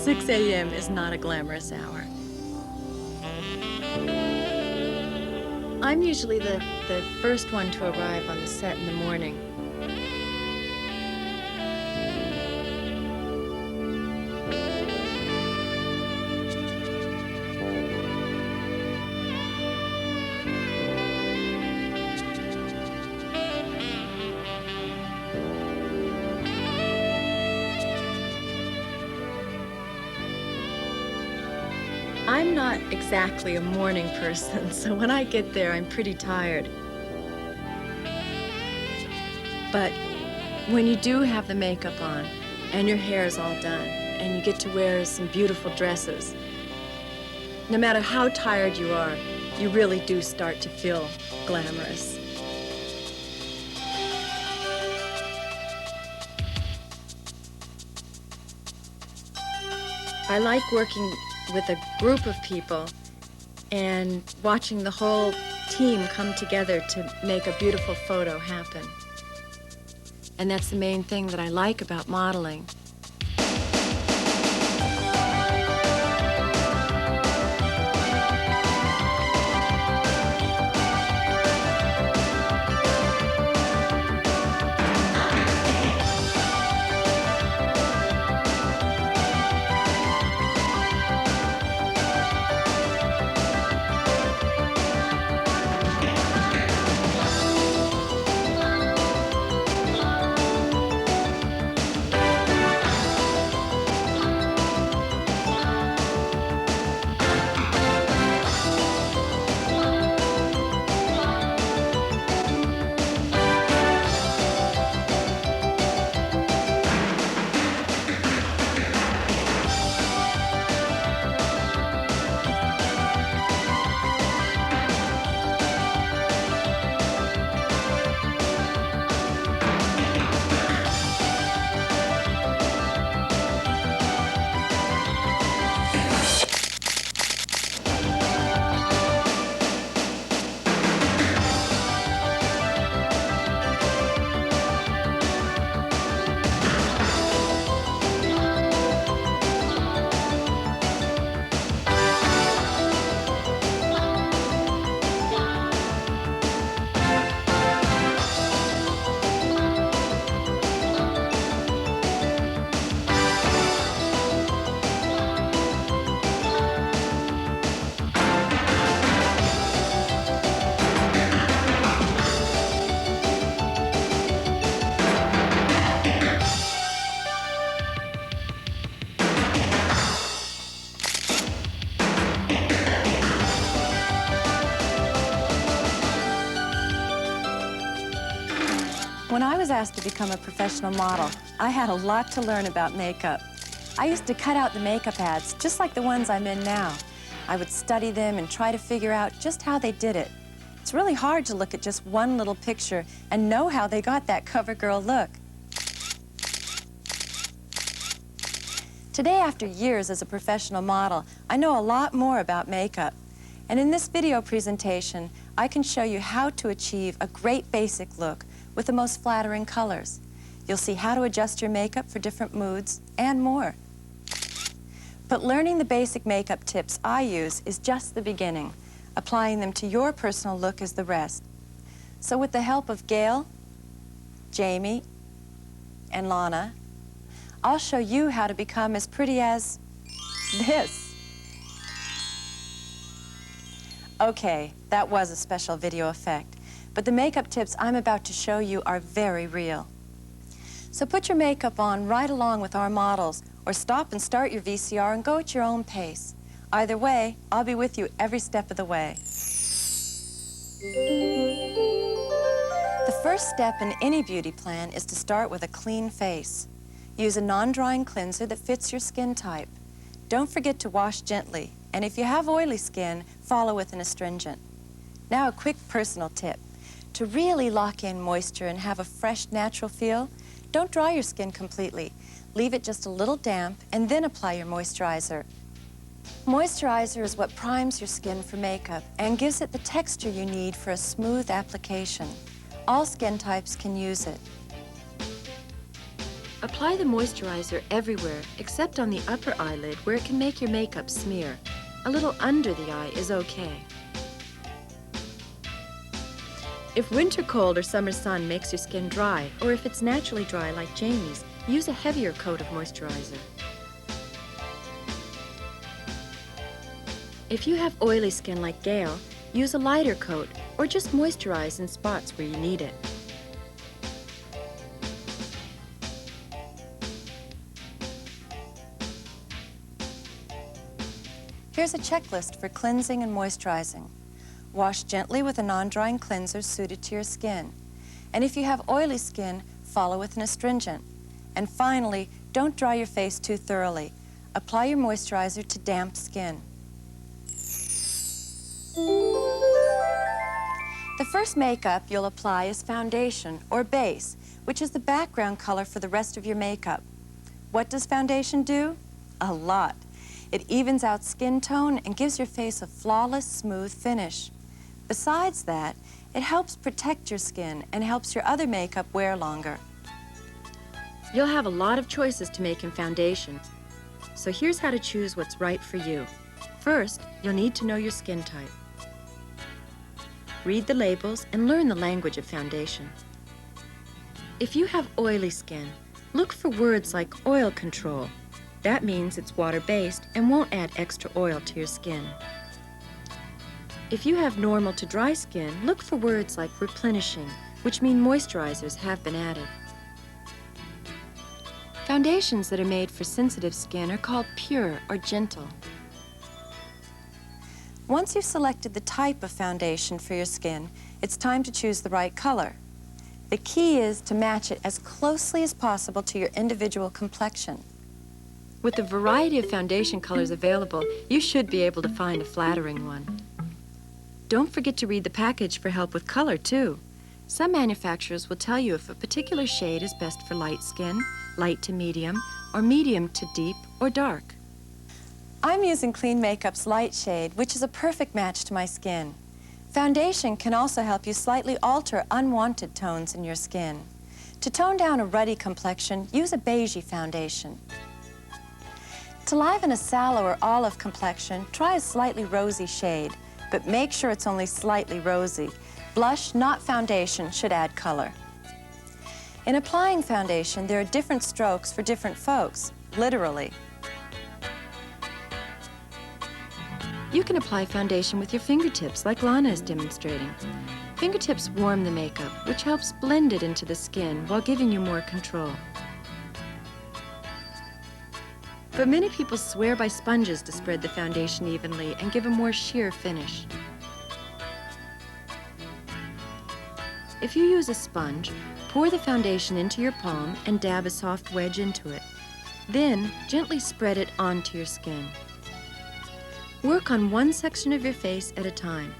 6 a.m. is not a glamorous hour. I'm usually the first one to arrive on the set in the morning. I'm not exactly a morning person, so when I get there, I'm pretty tired. But when you do have the makeup on, and your hair's all done, and you get to wear some beautiful dresses, no matter how tired you are, you really do start to feel glamorous. I like working with a group of people and watching the whole team come together to make a beautiful photo happen. And that's the main thing that I like about modeling. When I was asked to become a professional model, I had a lot to learn about makeup. I used to cut out the makeup ads, just like the ones I'm in now. I would study them and try to figure out just how they did it. It's really hard to look at just one little picture and know how they got that cover girl look. Today, after years as a professional model, I know a lot more about makeup. And in this video presentation, I can show you how to achieve a great basic look with the most flattering colors. You'll see how to adjust your makeup for different moods and more. But learning the basic makeup tips I use is just the beginning. Applying them to your personal look is the rest. So with the help of Gail, Jamie, and Lana, I'll show you how to become as pretty as this. Okay, that was a special video effect. But the makeup tips I'm about to show you are very real. So put your makeup on right along with our models, or stop and start your VCR and go at your own pace. Either way, I'll be with you every step of the way. The first step in any beauty plan is to start with a clean face. Use a non-drying cleanser that fits your skin type. Don't forget to wash gently, and if you have oily skin, follow with an astringent. Now a quick personal tip. To really lock in moisture and have a fresh, natural feel, don't dry your skin completely. Leave it just a little damp and then apply your moisturizer. Moisturizer is what primes your skin for makeup and gives it the texture you need for a smooth application. All skin types can use it. Apply the moisturizer everywhere except on the upper eyelid where it can make your makeup smear. A little under the eye is okay. If winter cold or summer sun makes your skin dry, or if it's naturally dry like Jamie's, use a heavier coat of moisturizer. If you have oily skin like Gail, use a lighter coat or just moisturize in spots where you need it. Here's a checklist for cleansing and moisturizing. Wash gently with a non-drying cleanser suited to your skin. And if you have oily skin, follow with an astringent. And finally, don't dry your face too thoroughly. Apply your moisturizer to damp skin. The first makeup you'll apply is foundation or base, which is the background color for the rest of your makeup. What does foundation do? A lot. It evens out skin tone and gives your face a flawless, smooth finish. Besides that, it helps protect your skin and helps your other makeup wear longer. You'll have a lot of choices to make in foundation, so here's how to choose what's right for you. First, you'll need to know your skin type. Read the labels and learn the language of foundation. If you have oily skin, look for words like oil control. That means it's water-based and won't add extra oil to your skin. If you have normal to dry skin, look for words like replenishing, which mean moisturizers have been added. Foundations that are made for sensitive skin are called pure or gentle. Once you've selected the type of foundation for your skin, it's time to choose the right color. The key is to match it as closely as possible to your individual complexion. With the variety of foundation colors available, you should be able to find a flattering one. Don't forget to read the package for help with color, too. Some manufacturers will tell you if a particular shade is best for light skin, light to medium, or medium to deep or dark. I'm using Clean Makeup's light shade, which is a perfect match to my skin. Foundation can also help you slightly alter unwanted tones in your skin. To tone down a ruddy complexion, use a beigey foundation. To liven a sallow or olive complexion, try a slightly rosy shade, but make sure it's only slightly rosy. Blush, not foundation, should add color. In applying foundation, there are different strokes for different folks, literally. You can apply foundation with your fingertips, like Lana is demonstrating. Fingertips warm the makeup, which helps blend it into the skin while giving you more control. But many people swear by sponges to spread the foundation evenly and give a more sheer finish. If you use a sponge, pour the foundation into your palm and dab a soft wedge into it. Then, gently spread it onto your skin. Work on one section of your face at a time.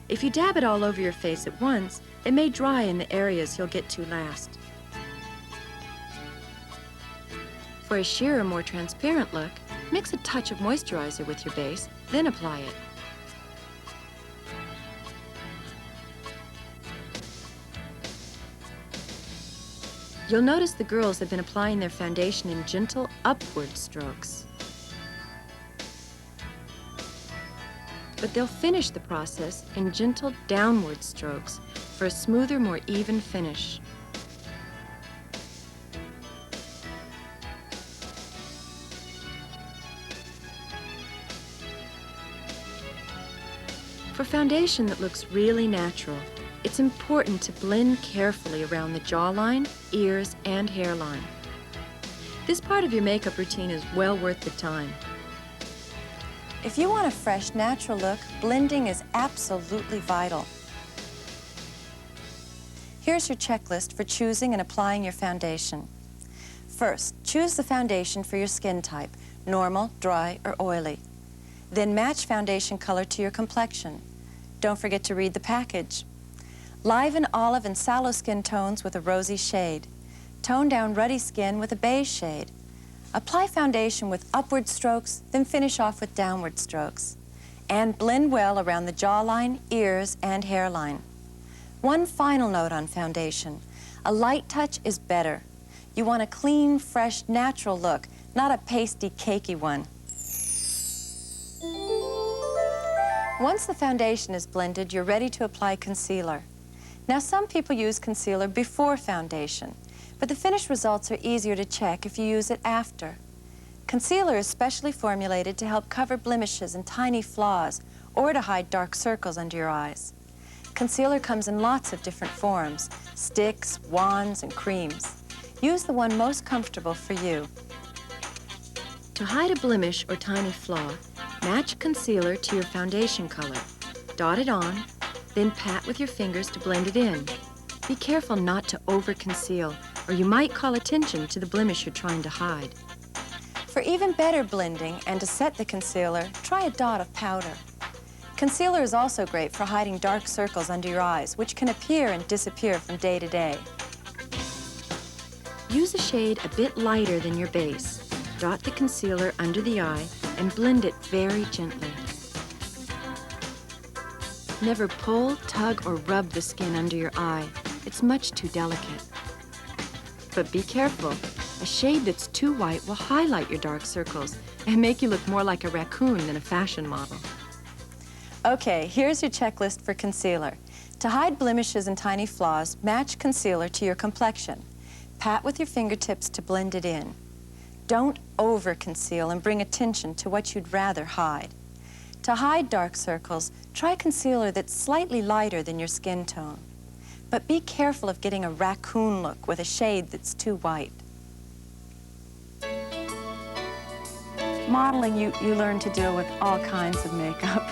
If you dab it all over your face at once, it may dry in the areas you'll get to last. For a sheerer, more transparent look, mix a touch of moisturizer with your base, then apply it. You'll notice the girls have been applying their foundation in gentle upward strokes. But they'll finish the process in gentle downward strokes for a smoother, more even finish. For foundation that looks really natural, it's important to blend carefully around the jawline, ears, and hairline. This part of your makeup routine is well worth the time. If you want a fresh, natural look, blending is absolutely vital. Here's your checklist for choosing and applying your foundation. First, choose the foundation for your skin type, normal, dry, or oily. Then match foundation color to your complexion. Don't forget to read the package. Liven olive and sallow skin tones with a rosy shade. Tone down ruddy skin with a beige shade. Apply foundation with upward strokes, then finish off with downward strokes. And blend well around the jawline, ears, and hairline. One final note on foundation. A light touch is better. You want a clean, fresh, natural look, not a pasty, cakey one. Once the foundation is blended, you're ready to apply concealer. Now, some people use concealer before foundation, but the finished results are easier to check if you use it after. Concealer is specially formulated to help cover blemishes and tiny flaws, or to hide dark circles under your eyes. Concealer comes in lots of different forms: sticks, wands, and creams. Use the one most comfortable for you. To hide a blemish or tiny flaw, match concealer to your foundation color. Dot it on, then pat with your fingers to blend it in. Be careful not to over-conceal, or you might call attention to the blemish you're trying to hide. For even better blending and to set the concealer, try a dot of powder. Concealer is also great for hiding dark circles under your eyes, which can appear and disappear from day to day. Use a shade a bit lighter than your base. Dot the concealer under the eye and blend it very gently. Never pull, tug, or rub the skin under your eye. It's much too delicate. But be careful. A shade that's too white will highlight your dark circles and make you look more like a raccoon than a fashion model. Okay, here's your checklist for concealer. To hide blemishes and tiny flaws, match concealer to your complexion. Pat with your fingertips to blend it in. Don't over-conceal and bring attention to what you'd rather hide. To hide dark circles, try concealer that's slightly lighter than your skin tone. But be careful of getting a raccoon look with a shade that's too white. Modeling, you learn to deal with all kinds of makeup.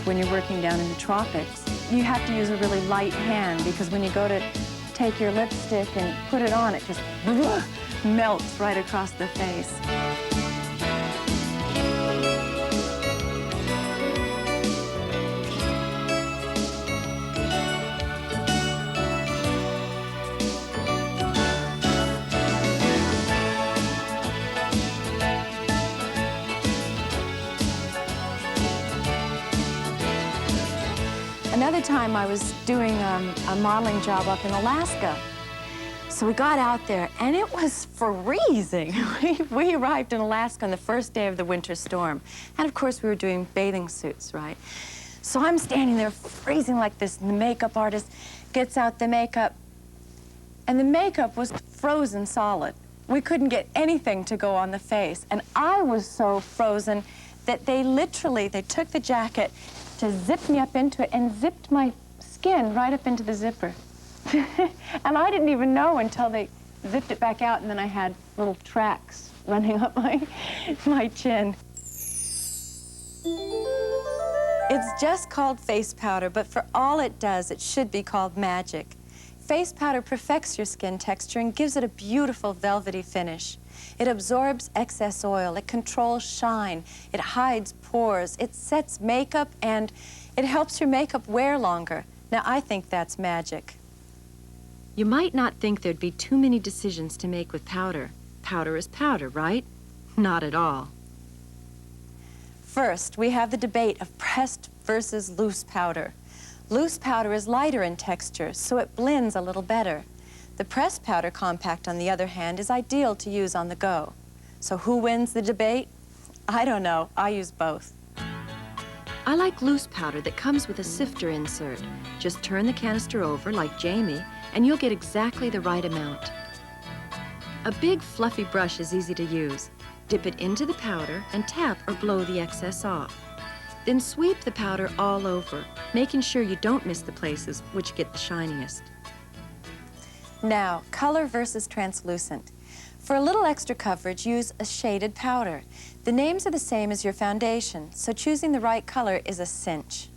When you're working down in the tropics, you have to use a really light hand, because when you go to take your lipstick and put it on, it just melts right across the face. Another time I was doing a modeling job up in Alaska. So we got out there and it was freezing. We arrived in Alaska on the first day of the winter storm. And of course we were doing bathing suits, right? So I'm standing there freezing like this, and the makeup artist gets out the makeup, and the makeup was frozen solid. We couldn't get anything to go on the face. And I was so frozen that they took the jacket to zip me up into it and zipped my skin right up into the zipper. And I didn't even know until they zipped it back out, and then I had little tracks running up my chin. It's just called face powder, but for all it does, it should be called magic. Face powder perfects your skin texture and gives it a beautiful velvety finish. It absorbs excess oil, it controls shine, it hides pores, it sets makeup, and it helps your makeup wear longer. Now, I think that's magic. You might not think there'd be too many decisions to make with powder. Powder is powder, right? Not at all. First, we have the debate of pressed versus loose powder. Loose powder is lighter in texture, so it blends a little better. The pressed powder compact, on the other hand, is ideal to use on the go. So who wins the debate? I don't know. I use both. I like loose powder that comes with a sifter insert. Just turn the canister over, like Jamie, and you'll get exactly the right amount. A big, fluffy brush is easy to use. Dip it into the powder and tap or blow the excess off. Then sweep the powder all over, making sure you don't miss the places which get the shiniest. Now, color versus translucent. For a little extra coverage, use a shaded powder. The names are the same as your foundation, so choosing the right color is a cinch.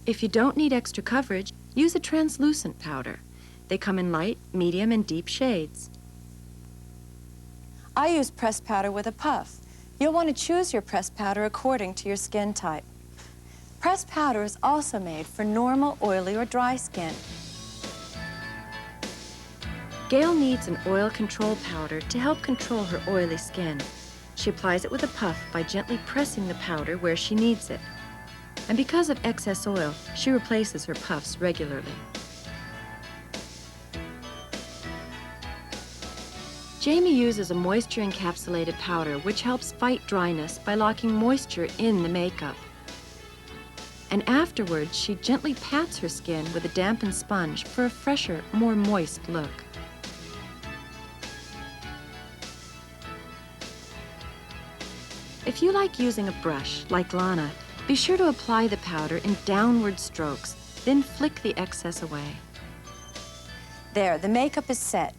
If you don't need extra coverage, use a translucent powder. They come in light, medium, and deep shades. I use pressed powder with a puff. You'll want to choose your pressed powder according to your skin type. Pressed powder is also made for normal, oily, or dry skin. Gail needs an oil control powder to help control her oily skin. She applies it with a puff by gently pressing the powder where she needs it. And because of excess oil, she replaces her puffs regularly. Jamie uses a moisture-encapsulated powder which helps fight dryness by locking moisture in the makeup. And afterwards, she gently pats her skin with a dampened sponge for a fresher, more moist look. If you like using a brush, like Lana, be sure to apply the powder in downward strokes, then flick the excess away. There, the makeup is set.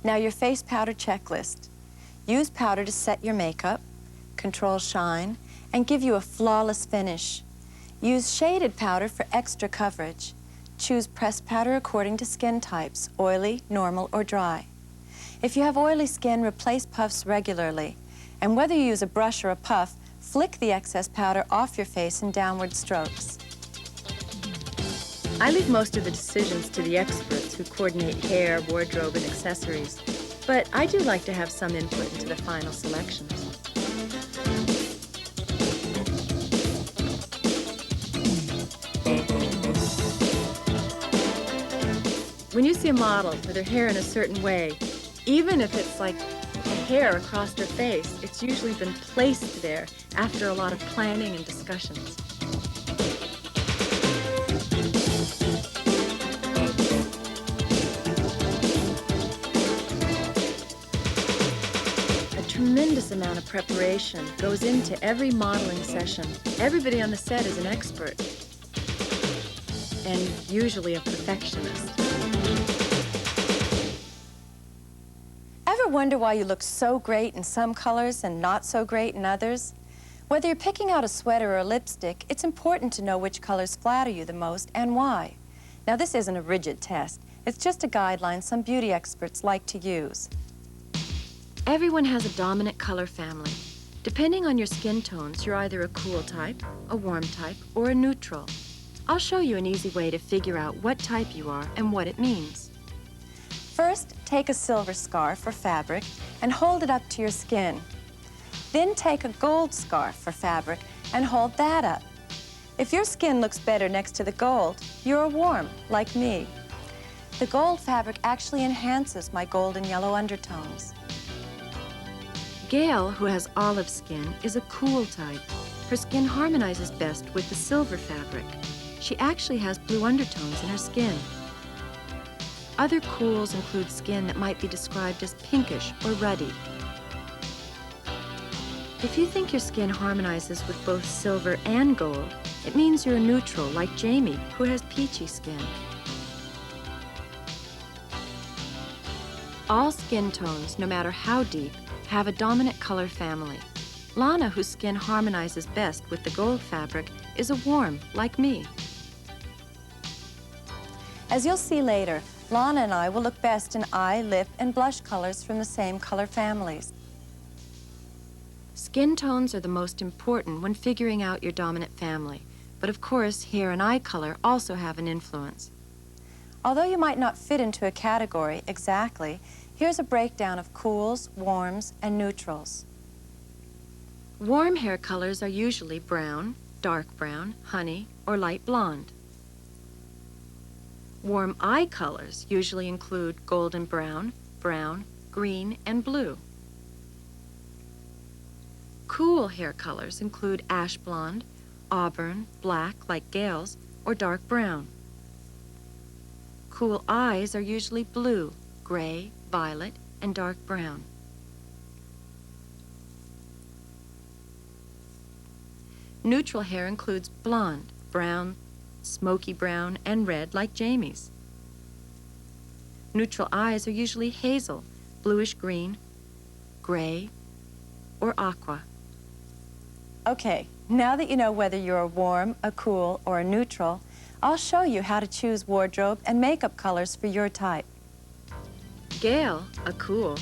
Now your face powder checklist. Use powder to set your makeup, control shine, and give you a flawless finish. Use shaded powder for extra coverage. Choose pressed powder according to skin types, oily, normal, or dry. If you have oily skin, replace puffs regularly. And whether you use a brush or a puff, flick the excess powder off your face in downward strokes. I leave most of the decisions to the experts who coordinate hair, wardrobe, and accessories. But I do like to have some input into the final selections. When you see a model with her hair in a certain way, even if it's like hair across her face, it's usually been placed there after a lot of planning and discussions. A tremendous amount of preparation goes into every modeling session. Everybody on the set is an expert and usually a perfectionist. Ever wonder why you look so great in some colors and not so great in others? Whether you're picking out a sweater or a lipstick, it's important to know which colors flatter you the most and why. Now, this isn't a rigid test. It's just a guideline some beauty experts like to use. Everyone has a dominant color family. Depending on your skin tones, you're either a cool type, a warm type, or a neutral. I'll show you an easy way to figure out what type you are and what it means. First, take a silver scarf or fabric and hold it up to your skin. Then take a gold scarf for fabric and hold that up. If your skin looks better next to the gold, you're a warm, like me. The gold fabric actually enhances my gold and yellow undertones. Gail, who has olive skin, is a cool type. Her skin harmonizes best with the silver fabric. She actually has blue undertones in her skin. Other cools include skin that might be described as pinkish or ruddy. If you think your skin harmonizes with both silver and gold, it means you're a neutral, like Jamie, who has peachy skin. All skin tones, no matter how deep, have a dominant color family. Lana, whose skin harmonizes best with the gold fabric, is a warm, like me. As you'll see later, Lana and I will look best in eye, lip, and blush colors from the same color families. Skin tones are the most important when figuring out your dominant family, but of course, hair and eye color also have an influence. Although you might not fit into a category exactly, here's a breakdown of cools, warms, and neutrals. Warm hair colors are usually brown, dark brown, honey, or light blonde. Warm eye colors usually include golden brown, brown, green, and blue. Cool hair colors include ash blonde, auburn, black like Gail's, or dark brown. Cool eyes are usually blue, gray, violet, and dark brown. Neutral hair includes blonde, brown, smoky brown, and red like Jamie's. Neutral eyes are usually hazel, bluish green, gray, or aqua. Okay, now that you know whether you're a warm, a cool, or a neutral, I'll show you how to choose wardrobe and makeup colors for your type. Gail, a cool,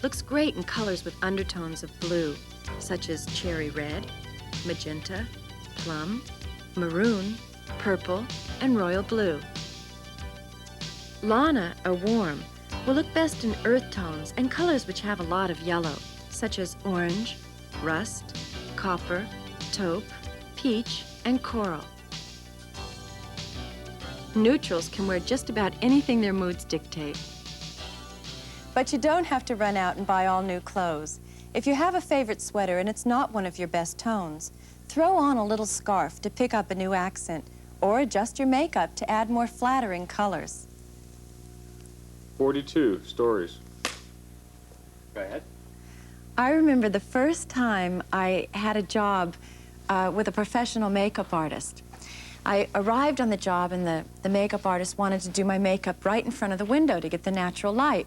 looks great in colors with undertones of blue, such as cherry red, magenta, plum, maroon, purple, and royal blue. Lana, a warm, will look best in earth tones and colors which have a lot of yellow, such as orange, rust, copper, taupe, peach, and coral. Neutrals can wear just about anything their moods dictate. But you don't have to run out and buy all new clothes. If you have a favorite sweater and it's not one of your best tones, throw on a little scarf to pick up a new accent, or adjust your makeup to add more flattering colors. 42, stories. Go ahead. I remember the first time I had a job with a professional makeup artist. I arrived on the job and the makeup artist wanted to do my makeup right in front of the window to get the natural light.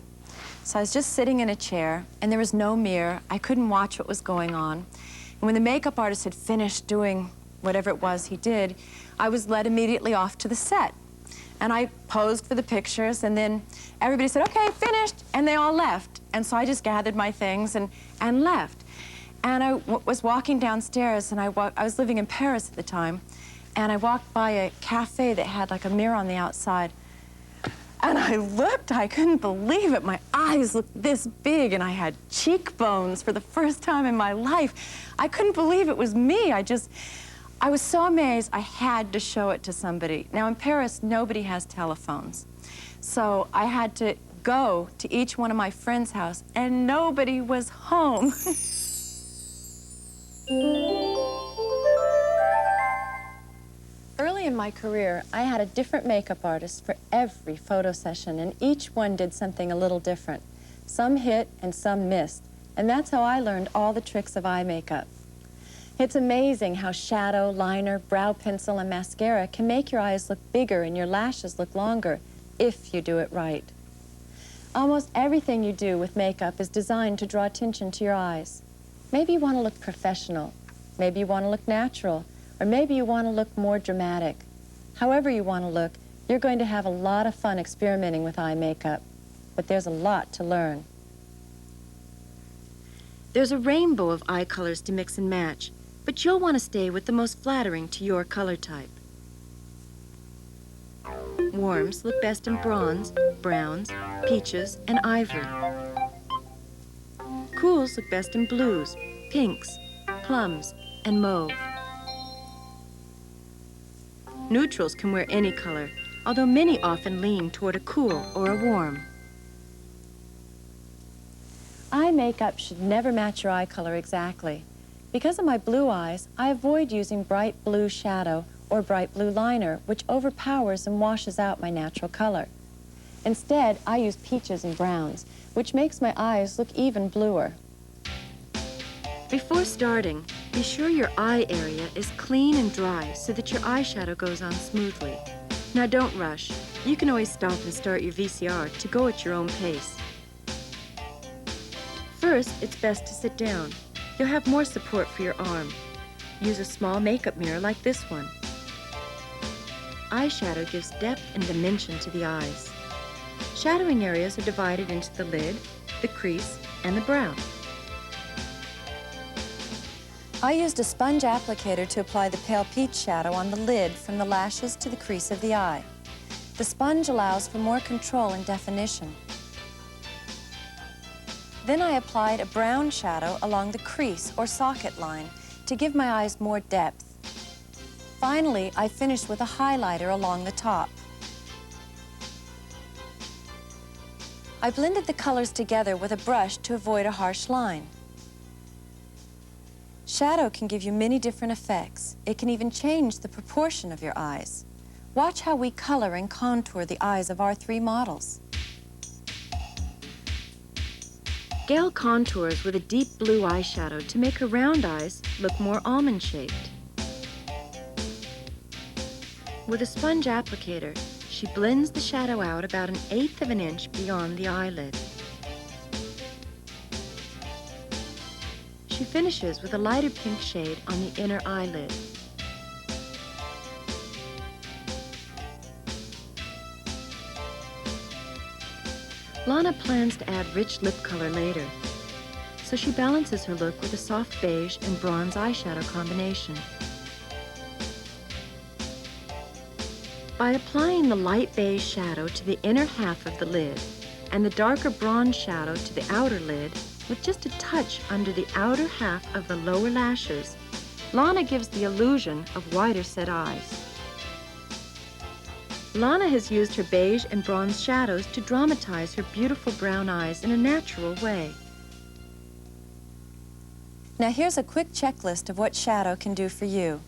So I was just sitting in a chair and there was no mirror. I couldn't watch what was going on. And when the makeup artist had finished doing whatever it was he did, I was led immediately off to the set. And I posed for the pictures, and then everybody said, okay, finished, and they all left. And so I just gathered my things and left. And I was walking downstairs, and I was living in Paris at the time, and I walked by a cafe that had like a mirror on the outside. And I looked, I couldn't believe it. My eyes looked this big, and I had cheekbones for the first time in my life. I couldn't believe it was me. I was so amazed, I had to show it to somebody. Now, in Paris, nobody has telephones. So I had to go to each one of my friends' house, and nobody was home. Early in my career, I had a different makeup artist for every photo session, and each one did something a little different. Some hit and some missed, and that's how I learned all the tricks of eye makeup. It's amazing how shadow, liner, brow pencil, and mascara can make your eyes look bigger and your lashes look longer, if you do it right. Almost everything you do with makeup is designed to draw attention to your eyes. Maybe you want to look professional, maybe you want to look natural, or maybe you want to look more dramatic. However you want to look, you're going to have a lot of fun experimenting with eye makeup, but there's a lot to learn. There's a rainbow of eye colors to mix and match, but you'll want to stay with the most flattering to your color type. Warms look best in bronze, browns, peaches, and ivory. Cools look best in blues, pinks, plums, and mauve. Neutrals can wear any color, although many often lean toward a cool or a warm. Eye makeup should never match your eye color exactly. Because of my blue eyes, I avoid using bright blue shadow or bright blue liner, which overpowers and washes out my natural color. Instead, I use peaches and browns, which makes my eyes look even bluer. Before starting, be sure your eye area is clean and dry so that your eyeshadow goes on smoothly. Now don't rush. You can always stop and start your VCR to go at your own pace. First, it's best to sit down. You'll have more support for your arm. Use a small makeup mirror like this one. Eyeshadow gives depth and dimension to the eyes. Shadowing areas are divided into the lid, the crease, and the brow. I used a sponge applicator to apply the pale peach shadow on the lid from the lashes to the crease of the eye. The sponge allows for more control and definition. Then I applied a brown shadow along the crease or socket line to give my eyes more depth. Finally, I finished with a highlighter along the top. I blended the colors together with a brush to avoid a harsh line. Shadow can give you many different effects. It can even change the proportion of your eyes. Watch how we color and contour the eyes of our three models. Gail contours with a deep blue eyeshadow to make her round eyes look more almond-shaped. With a sponge applicator, she blends the shadow out about 1/8 of an inch beyond the eyelid. She finishes with a lighter pink shade on the inner eyelid. Lana plans to add rich lip color later, so she balances her look with a soft beige and bronze eyeshadow combination. By applying the light beige shadow to the inner half of the lid and the darker bronze shadow to the outer lid with just a touch under the outer half of the lower lashes, Lana gives the illusion of wider set eyes. Lana has used her beige and bronze shadows to dramatize her beautiful brown eyes in a natural way. Now here's a quick checklist of what shadow can do for you.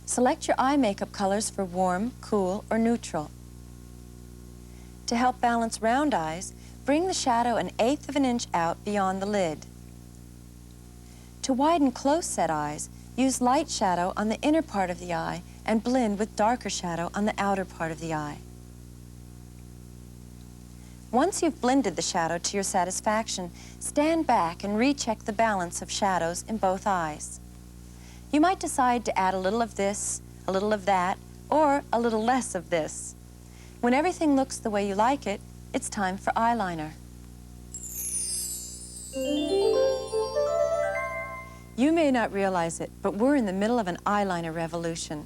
Select your eye makeup colors for warm, cool, or neutral. To help balance round eyes, bring the shadow 1/8 of an inch out beyond the lid. To widen close-set eyes, use light shadow on the inner part of the eye and blend with darker shadow on the outer part of the eye. Once you've blended the shadow to your satisfaction, stand back and recheck the balance of shadows in both eyes. You might decide to add a little of this, a little of that, or a little less of this. When everything looks the way you like it, it's time for eyeliner. You may not realize it, but we're in the middle of an eyeliner revolution.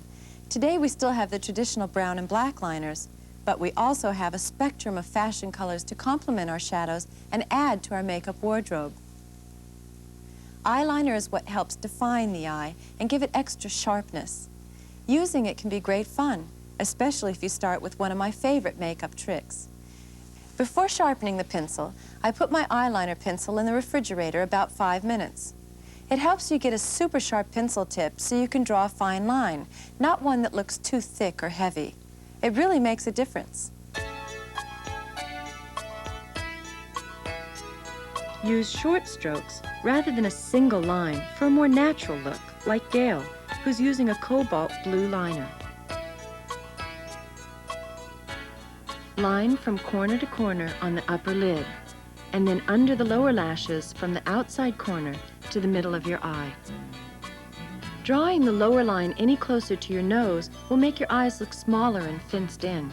Today we still have the traditional brown and black liners, but we also have a spectrum of fashion colors to complement our shadows and add to our makeup wardrobe. Eyeliner is what helps define the eye and give it extra sharpness. Using it can be great fun, especially if you start with one of my favorite makeup tricks. Before sharpening the pencil, I put my eyeliner pencil in the refrigerator about 5 minutes. It helps you get a super sharp pencil tip so you can draw a fine line, not one that looks too thick or heavy. It really makes a difference. Use short strokes rather than a single line for a more natural look, like Gail, who's using a cobalt blue liner. Line from corner to corner on the upper lid, and then under the lower lashes from the outside corner to the middle of your eye. Drawing the lower line any closer to your nose will make your eyes look smaller and fenced in.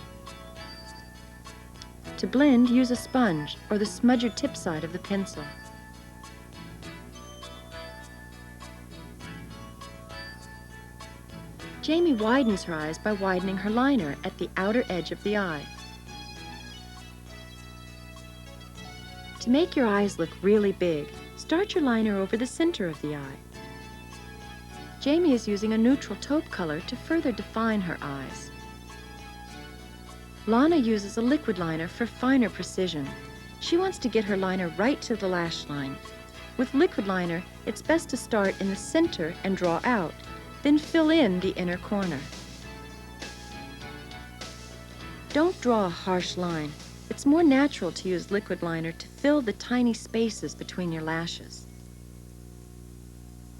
To blend, use a sponge or the smudger tip side of the pencil. Jamie widens her eyes by widening her liner at the outer edge of the eye. To make your eyes look really big, start your liner over the center of the eye. Jamie is using a neutral taupe color to further define her eyes. Lana uses a liquid liner for finer precision. She wants to get her liner right to the lash line. With liquid liner, it's best to start in the center and draw out, then fill in the inner corner. Don't draw a harsh line. It's more natural to use liquid liner to fill the tiny spaces between your lashes.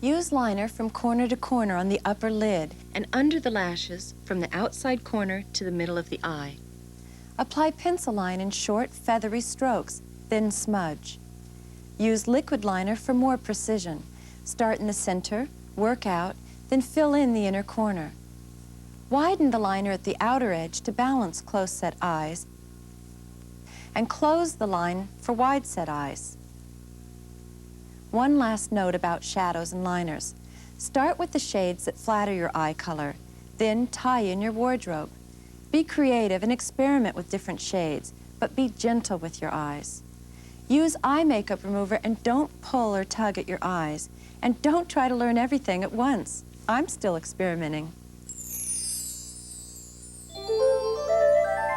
Use liner from corner to corner on the upper lid and under the lashes from the outside corner to the middle of the eye. Apply pencil line in short, feathery strokes, then smudge. Use liquid liner for more precision. Start in the center, work out, then fill in the inner corner. Widen the liner at the outer edge to balance close-set eyes, and close the line for wide-set eyes. One last note about shadows and liners. Start with the shades that flatter your eye color, then tie in your wardrobe. Be creative and experiment with different shades, but be gentle with your eyes. Use eye makeup remover and don't pull or tug at your eyes. And don't try to learn everything at once. I'm still experimenting.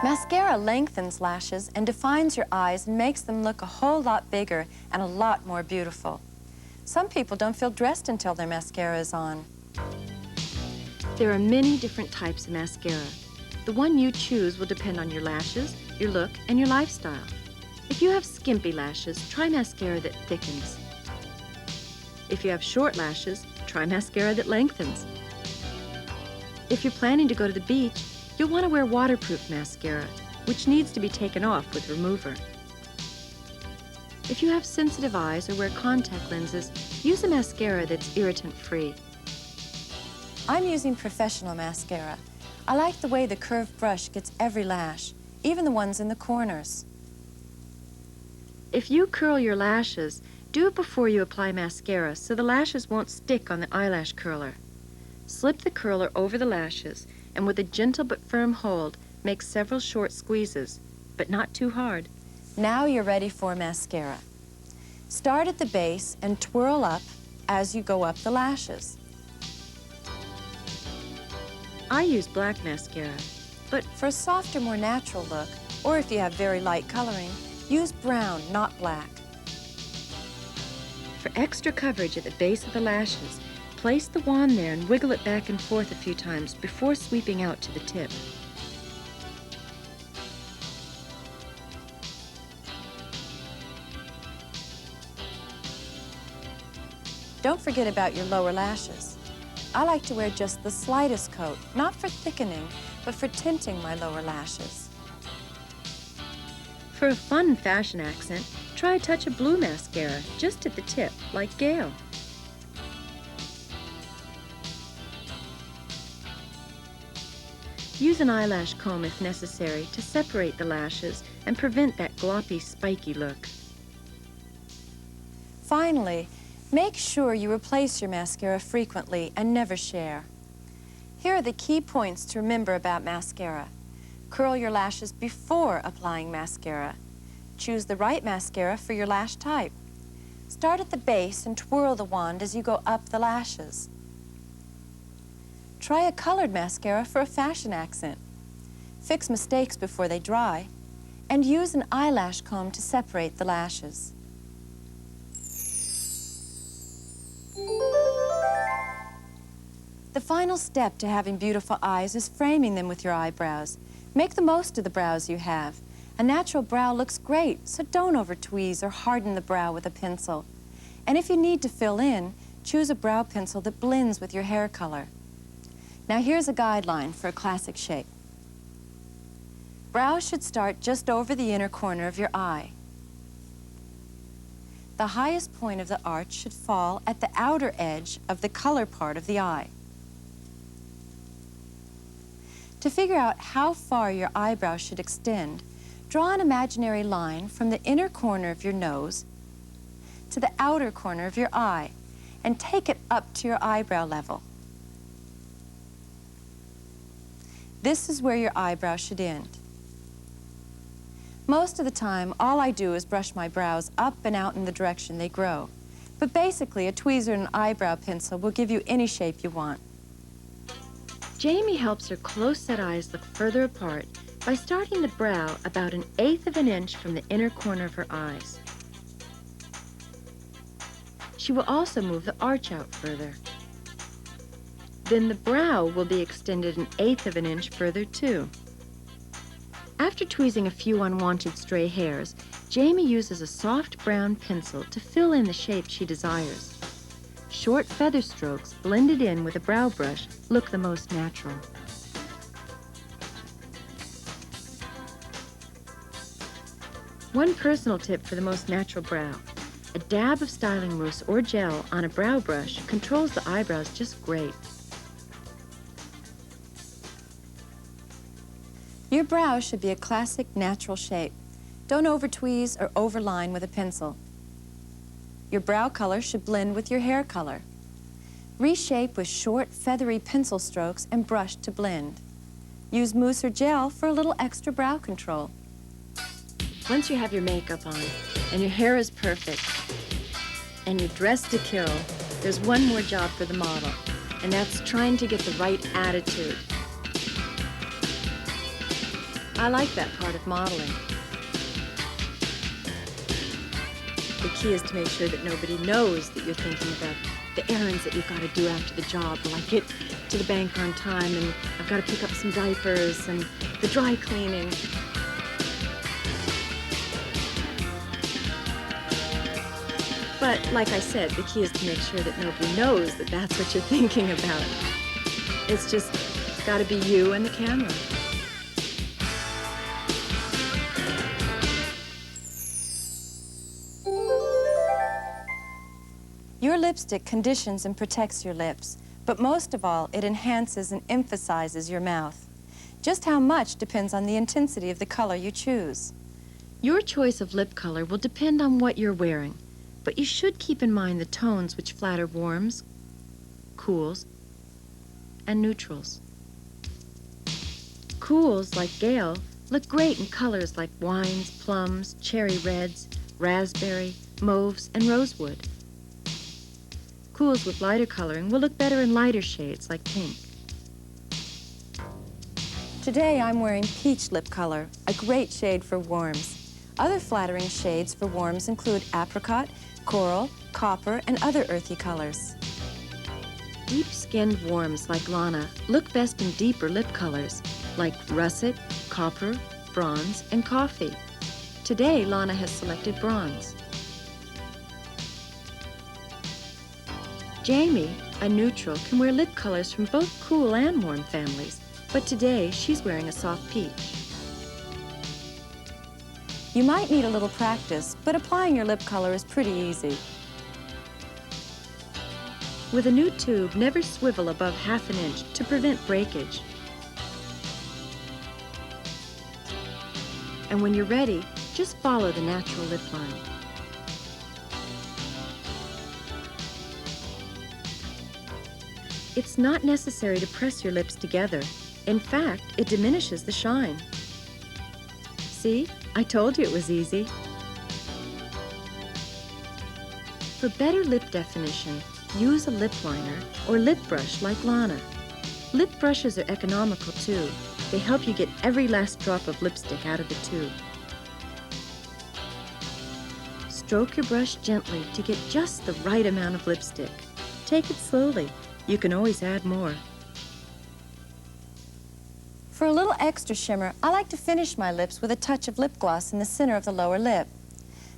Mascara lengthens lashes and defines your eyes and makes them look a whole lot bigger and a lot more beautiful. Some people don't feel dressed until their mascara is on. There are many different types of mascara. The one you choose will depend on your lashes, your look, and your lifestyle. If you have skimpy lashes, try mascara that thickens. If you have short lashes, try mascara that lengthens. If you're planning to go to the beach, you'll want to wear waterproof mascara, which needs to be taken off with remover. If you have sensitive eyes or wear contact lenses, use a mascara that's irritant-free. I'm using professional mascara. I like the way the curved brush gets every lash, even the ones in the corners. If you curl your lashes, do it before you apply mascara so the lashes won't stick on the eyelash curler. Slip the curler over the lashes and with a gentle but firm hold, make several short squeezes, but not too hard. Now you're ready for mascara. Start at the base and twirl up as you go up the lashes. I use black mascara, but for a softer, more natural look, or if you have very light coloring, use brown, not black. For extra coverage at the base of the lashes, place the wand there and wiggle it back and forth a few times before sweeping out to the tip. Don't forget about your lower lashes. I like to wear just the slightest coat, not for thickening, but for tinting my lower lashes. For a fun fashion accent, try a touch of blue mascara, just at the tip, like Gail. Use an eyelash comb if necessary to separate the lashes and prevent that gloppy, spiky look. Finally, make sure you replace your mascara frequently and never share. Here are the key points to remember about mascara. Curl your lashes before applying mascara. Choose the right mascara for your lash type. Start at the base and twirl the wand as you go up the lashes. Try a colored mascara for a fashion accent. Fix mistakes before they dry. And use an eyelash comb to separate the lashes. The final step to having beautiful eyes is framing them with your eyebrows. Make the most of the brows you have. A natural brow looks great, so don't over-tweeze or harden the brow with a pencil. And if you need to fill in, choose a brow pencil that blends with your hair color. Now here's a guideline for a classic shape. Brows should start just over the inner corner of your eye. The highest point of the arch should fall at the outer edge of the color part of the eye. To figure out how far your eyebrow should extend, draw an imaginary line from the inner corner of your nose to the outer corner of your eye and take it up to your eyebrow level. This is where your eyebrow should end. Most of the time, all I do is brush my brows up and out in the direction they grow. But basically, a tweezer and an eyebrow pencil will give you any shape you want. Jamie helps her close-set eyes look further apart by starting the brow about 1/8 of an inch from the inner corner of her eyes. She will also move the arch out further. Then the brow will be extended 1/8 of an inch further too. After tweezing a few unwanted stray hairs, Jamie uses a soft brown pencil to fill in the shape she desires. Short feather strokes blended in with a brow brush look the most natural. One personal tip for the most natural brow. A dab of styling mousse or gel on a brow brush controls the eyebrows just great. Your brow should be a classic natural shape. Don't over-tweeze or overline with a pencil. Your brow color should blend with your hair color. Reshape with short, feathery pencil strokes and brush to blend. Use mousse or gel for a little extra brow control. Once you have your makeup on and your hair is perfect and you're dressed to kill, there's one more job for the model, and that's trying to get the right attitude. I like that part of modeling. The key is to make sure that nobody knows that you're thinking about the errands that you've got to do after the job. Will I get to the bank on time, and I've got to pick up some diapers and the dry cleaning. But like I said, the key is to make sure that nobody knows that that's what you're thinking about. It's just got to be you and the camera. Your lipstick conditions and protects your lips, but most of all, it enhances and emphasizes your mouth. Just how much depends on the intensity of the color you choose. Your choice of lip color will depend on what you're wearing, but you should keep in mind the tones which flatter warms, cools, and neutrals. Cools, like Gail, look great in colors like wines, plums, cherry reds, raspberry, mauves, and rosewood. Cools with lighter coloring will look better in lighter shades like pink. Today I'm wearing peach lip color, a great shade for warms. Other flattering shades for warms include apricot, coral, copper, and other earthy colors. Deep-skinned warms like Lana look best in deeper lip colors, like russet, copper, bronze, and coffee. Today, Lana has selected bronze. Jamie, a neutral, can wear lip colors from both cool and warm families, but today she's wearing a soft peach. You might need a little practice, but applying your lip color is pretty easy. With a new tube, never swivel above ½ inch to prevent breakage. And when you're ready, just follow the natural lip line. It's not necessary to press your lips together. In fact, it diminishes the shine. See? I told you it was easy. For better lip definition, use a lip liner or lip brush like Lana. Lip brushes are economical too. They help you get every last drop of lipstick out of the tube. Stroke your brush gently to get just the right amount of lipstick. Take it slowly. You can always add more. For a little extra shimmer, I like to finish my lips with a touch of lip gloss in the center of the lower lip.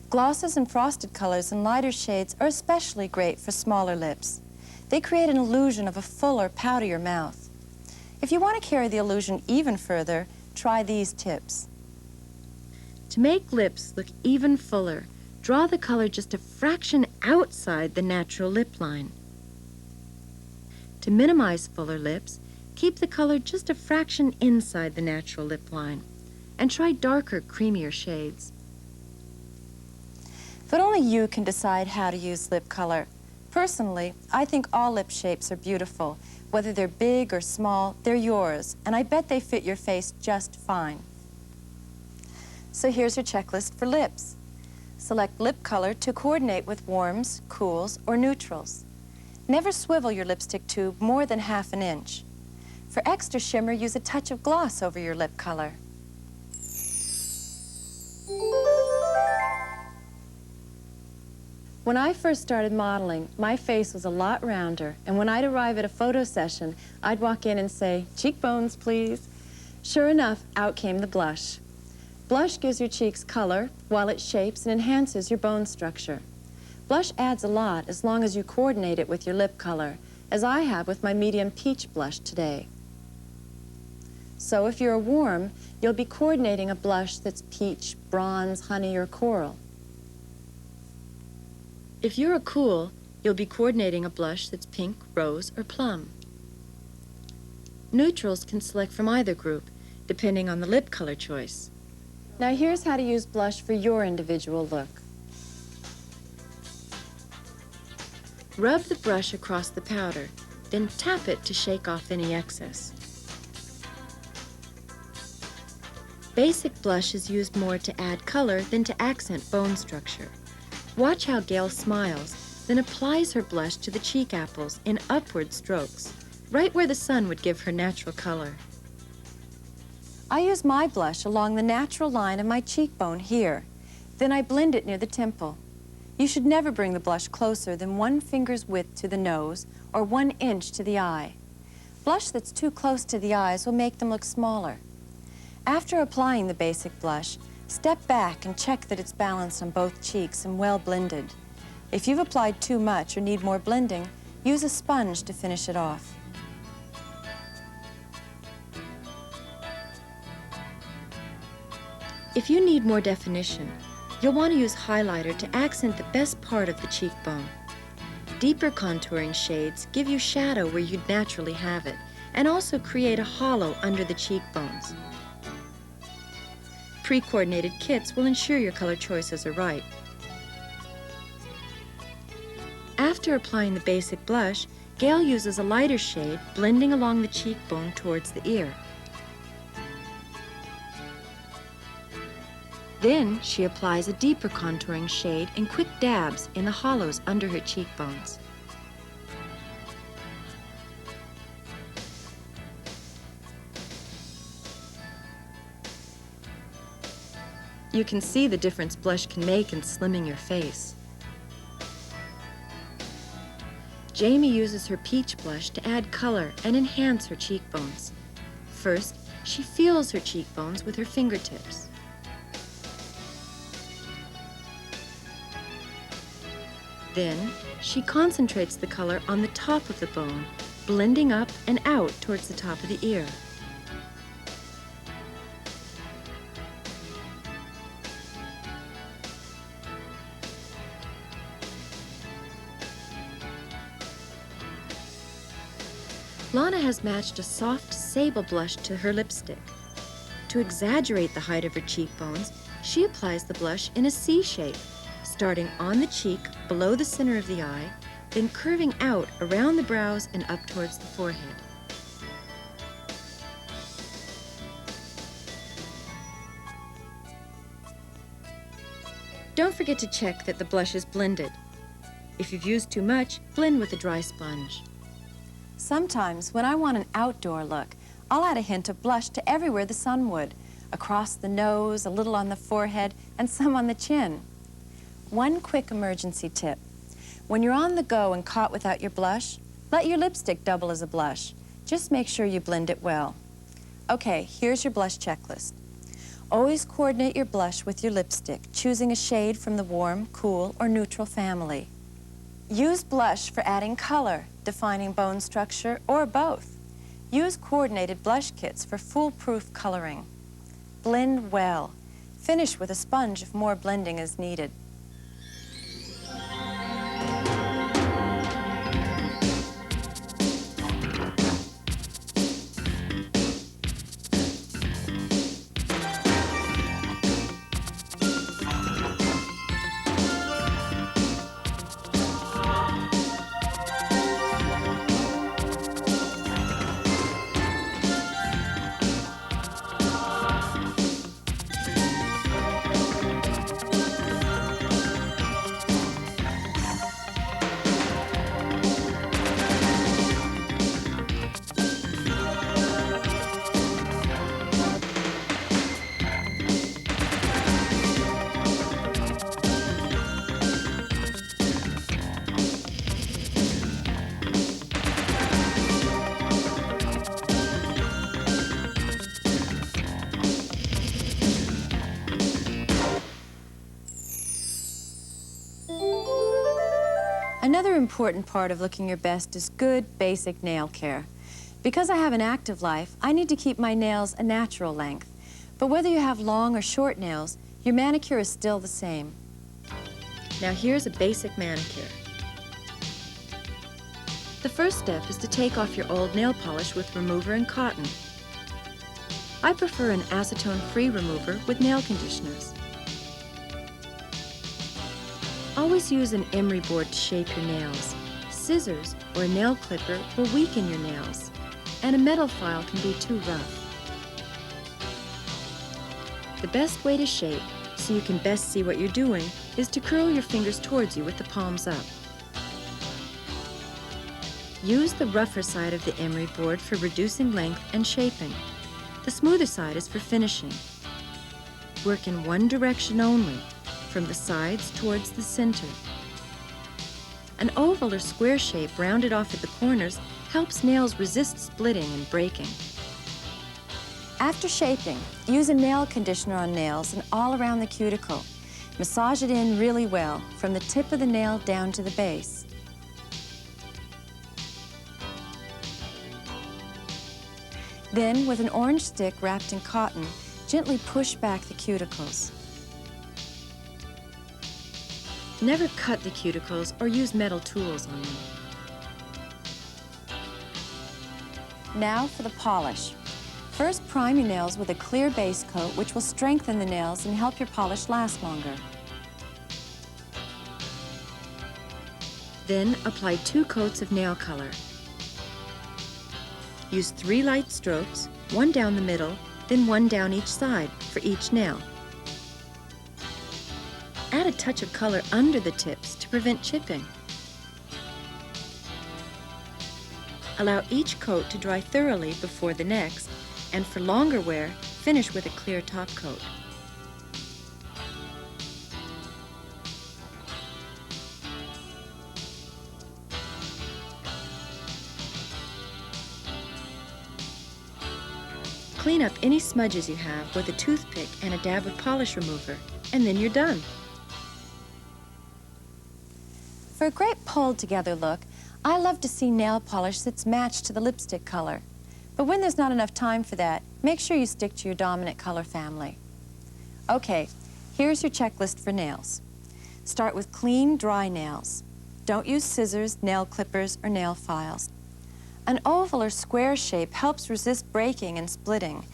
Glosses and frosted colors in lighter shades are especially great for smaller lips. They create an illusion of a fuller, poutier mouth. If you want to carry the illusion even further, try these tips. To make lips look even fuller, draw the color just a fraction outside the natural lip line. To minimize fuller lips, keep the color just a fraction inside the natural lip line, and try darker, creamier shades. But only you can decide how to use lip color. Personally, I think all lip shapes are beautiful. Whether they're big or small, they're yours, and I bet they fit your face just fine. So here's your checklist for lips. Select lip color to coordinate with warms, cools, or neutrals. Never swivel your lipstick tube more than ½ inch. For extra shimmer, use a touch of gloss over your lip color. When I first started modeling, my face was a lot rounder, and when I'd arrive at a photo session, I'd walk in and say, "Cheekbones, please." Sure enough, out came the blush. Blush gives your cheeks color, while it shapes and enhances your bone structure. Blush adds a lot as long as you coordinate it with your lip color, as I have with my medium peach blush today. So if you're a warm, you'll be coordinating a blush that's peach, bronze, honey, or coral. If you're a cool, you'll be coordinating a blush that's pink, rose, or plum. Neutrals can select from either group, depending on the lip color choice. Now here's how to use blush for your individual look. Rub the brush across the powder, then tap it to shake off any excess. Basic blush is used more to add color than to accent bone structure. Watch how Gail smiles, then applies her blush to the cheek apples in upward strokes, right where the sun would give her natural color. I use my blush along the natural line of my cheekbone here. Then I blend it near the temple. You should never bring the blush closer than 1 finger's width to the nose or 1 inch to the eye. Blush that's too close to the eyes will make them look smaller. After applying the basic blush, step back and check that it's balanced on both cheeks and well blended. If you've applied too much or need more blending, use a sponge to finish it off. If you need more definition, you'll want to use highlighter to accent the best part of the cheekbone. Deeper contouring shades give you shadow where you'd naturally have it, and also create a hollow under the cheekbones. Pre-coordinated kits will ensure your color choices are right. After applying the basic blush, Gail uses a lighter shade, blending along the cheekbone towards the ear. Then she applies a deeper contouring shade in quick dabs in the hollows under her cheekbones. You can see the difference blush can make in slimming your face. Jamie uses her peach blush to add color and enhance her cheekbones. First, she feels her cheekbones with her fingertips. Then, she concentrates the color on the top of the bone, blending up and out towards the top of the ear. Lana has matched a soft sable blush to her lipstick. To exaggerate the height of her cheekbones, she applies the blush in a C shape, starting on the cheek below the center of the eye, then curving out around the brows and up towards the forehead. Don't forget to check that the blush is blended. If you've used too much, blend with a dry sponge. Sometimes, when I want an outdoor look, I'll add a hint of blush to everywhere the sun would, across the nose, a little on the forehead, and some on the chin. One quick emergency tip. When you're on the go and caught without your blush, let your lipstick double as a blush. Just make sure you blend it well. Okay, here's your blush checklist. Always coordinate your blush with your lipstick, choosing a shade from the warm, cool, or neutral family. Use blush for adding color, defining bone structure, or both. Use coordinated blush kits for foolproof coloring. Blend well. Finish with a sponge if more blending is needed. Another important part of looking your best is good, basic nail care. Because I have an active life, I need to keep my nails a natural length. But whether you have long or short nails, your manicure is still the same. Now here's a basic manicure. The first step is to take off your old nail polish with remover and cotton. I prefer an acetone-free remover with nail conditioners. Always use an emery board to shape your nails. Scissors or a nail clipper will weaken your nails, and a metal file can be too rough. The best way to shape, so you can best see what you're doing, is to curl your fingers towards you with the palms up. Use the rougher side of the emery board for reducing length and shaping. The smoother side is for finishing. Work in one direction only, from the sides towards the center. An oval or square shape rounded off at the corners helps nails resist splitting and breaking. After shaping, use a nail conditioner on nails and all around the cuticle. Massage it in really well, from the tip of the nail down to the base. Then, with an orange stick wrapped in cotton, gently push back the cuticles. Never cut the cuticles or use metal tools on them. Now for the polish. First, prime your nails with a clear base coat, which will strengthen the nails and help your polish last longer. Then, apply 2 coats of nail color. Use 3 light strokes, 1 down the middle, then 1 down each side for each nail. Add a touch of color under the tips to prevent chipping. Allow each coat to dry thoroughly before the next, and for longer wear, finish with a clear top coat. Clean up any smudges you have with a toothpick and a dab of polish remover, and then you're done. For a great pulled-together look, I love to see nail polish that's matched to the lipstick color. But when there's not enough time for that, make sure you stick to your dominant color family. Okay, here's your checklist for nails. Start with clean, dry nails. Don't use scissors, nail clippers, or nail files. An oval or square shape helps resist breaking and splitting,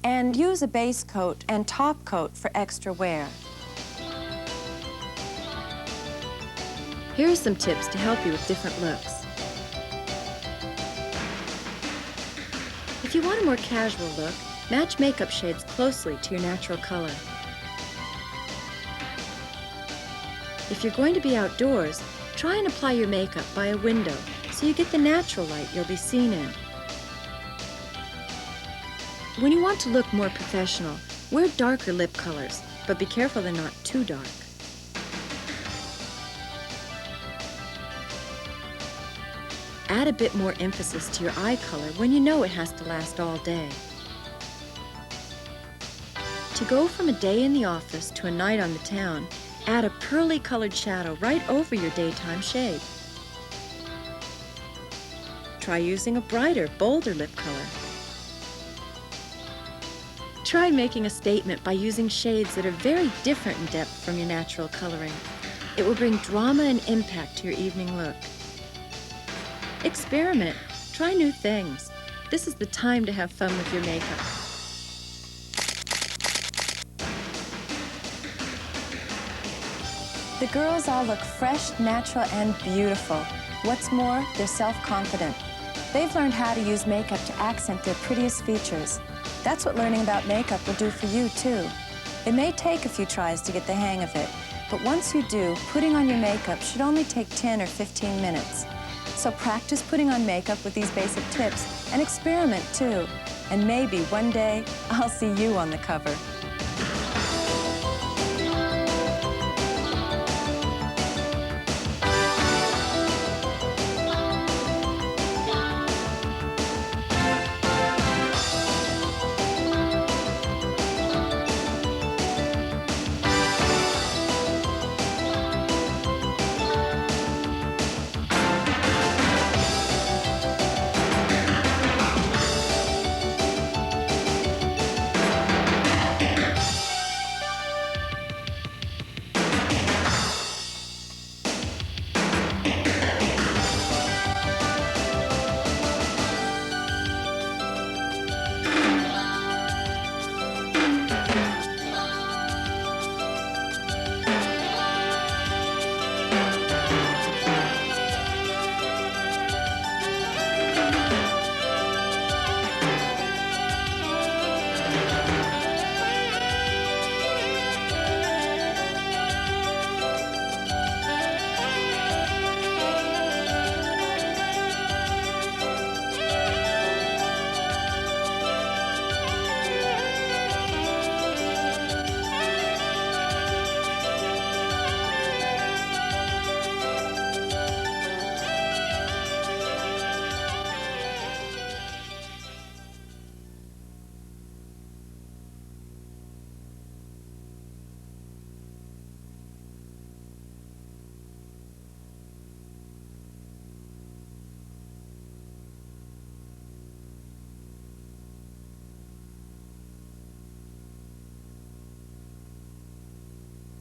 and use a base coat and top coat for extra wear. Here are some tips to help you with different looks. If you want a more casual look, match makeup shades closely to your natural color. If you're going to be outdoors, try and apply your makeup by a window so you get the natural light you'll be seen in. When you want to look more professional, wear darker lip colors, but be careful they're not too dark. Add a bit more emphasis to your eye color when you know it has to last all day. To go from a day in the office to a night on the town, add a pearly colored shadow right over your daytime shade. Try using a brighter, bolder lip color. Try making a statement by using shades that are very different in depth from your natural coloring. It will bring drama and impact to your evening look. Experiment. Try new things. This is the time to have fun with your makeup. The girls all look fresh, natural, and beautiful. What's more, they're self-confident. They've learned how to use makeup to accent their prettiest features. That's what learning about makeup will do for you, too. It may take a few tries to get the hang of it, but once you do, putting on your makeup should only take 10 or 15 minutes. So practice putting on makeup with these basic tips and experiment, too. And maybe one day, I'll see you on the cover.